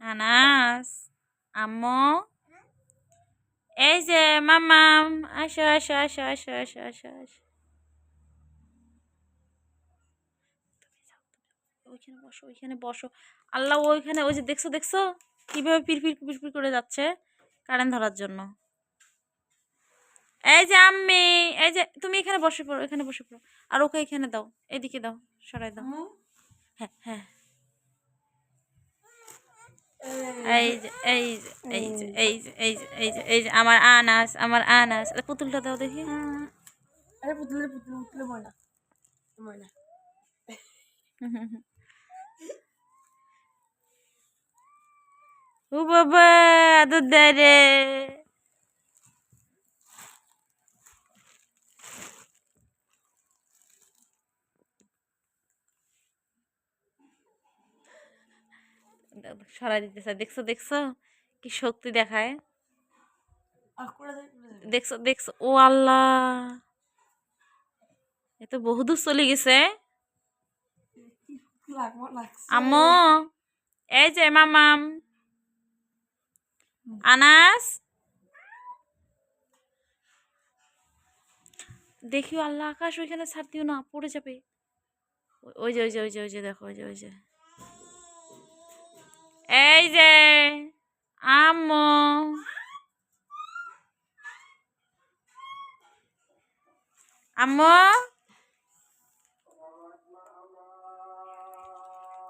আনাস আম্মু এই যে মামাম আসো আসো আসো আসো আসো আসো আসো ওইখানে বসো ওইখানে বসো আল্লাহ ওইখানে ওই যে দেখছো দেখছো কিভাবে পিরপির পিরপির করে যাচ্ছে কারেন্ট ধরার জন্য এই যে আম্মি এই যে তুমি এখানে বসে পড়ো এখানে বসে পড়ো আর ওকে এখানে দাও এদিকে দাও সরাই দাও হ্যাঁ হ্যাঁ এই যে এই যে এই যে এই যে এই যে এই যে এই যে আমার আনাস পুতুলটা দাও দেখি আরে পুতুলে পুতুলে পুতুলে ময়না ময়না ও বাবা আদর দেয় রে সরাই দিতেছে দেখছো দেখছো কি শক্তি দেখায় দেখছো দেখছো ও আল্লাহ এ তো বহুদূর চলে গেছে আম্মু এই যে মামাম আনাস দেখিও আল্লাহ আকাশ ওইখানে ছাড় দিও না পড়ে যাবে ওই যে ওই যে ওই যে ওই যে দেখো ওই যে ওই যে এই যে আম্মু আম্মু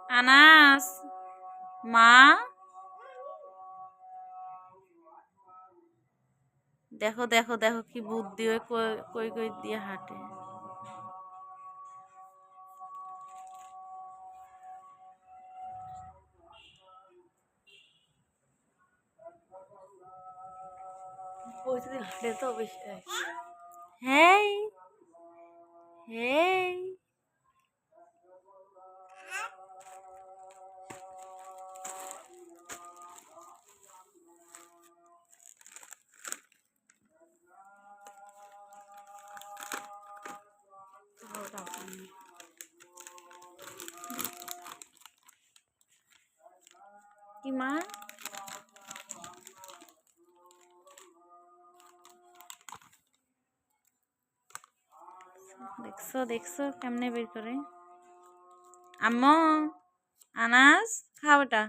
আনাস মা দেখো দেখো দেখো কি বুদ্ধি ওই কই কই দিয়ে হাঁটে হাঁটলে তো বেশি হেই হেই কি মা দেখছো দেখছো কেমনে বের করে আম্মু আনাস খাও এটা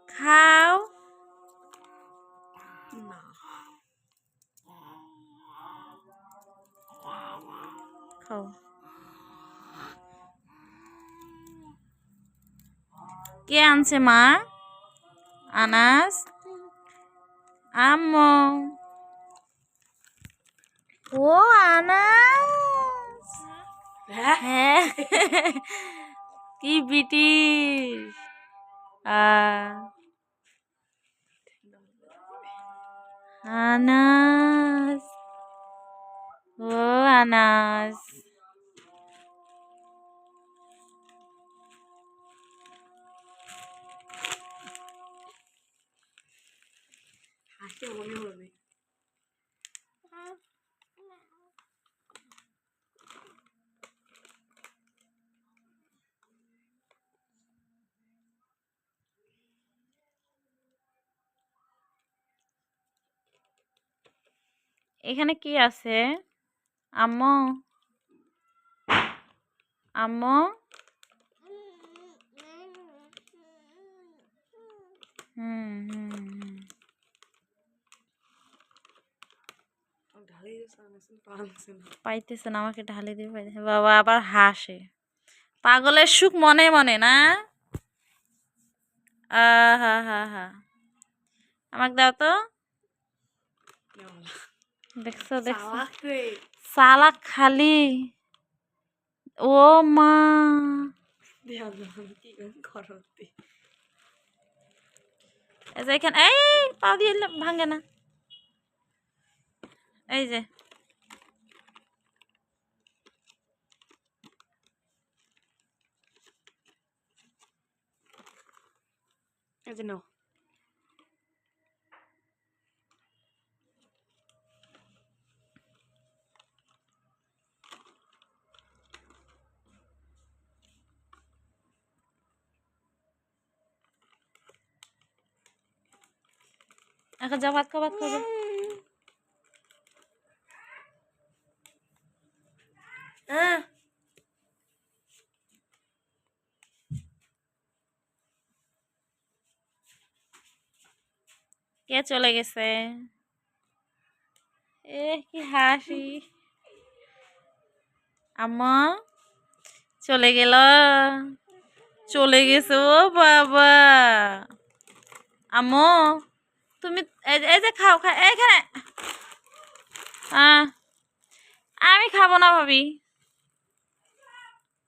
খাও খাও কে আনছে মা আনাস আম্মু ও আনাস হ্যাঁ কি ব্রিটিশ আনাস ও আনাস হাসি মনে হবে এখানে কি আছে আম্মু আম্মু হুম হুম হুম পাইতেছে না আমাকে ঢালি দিয়ে পাইতেছে বাবা আবার হাসে পাগলের সুখ মনে মনে না হা হা হা আমাকে দাও তো দেখছো দেখছো সালাক খালি ও মা এখানে এই পা দিয়ে ভাঙে না এই যে No. এখন যা ভাত খাও ভাত খাও যা। হ্যাঁ কে চলে গেছে? এ কি হাসি! আম্মা চলে গেল, চলে গেছে। ও বাবা, আম্মু তুমি এই যে খাও, এইখানে। আমি খাবো না ভাবি।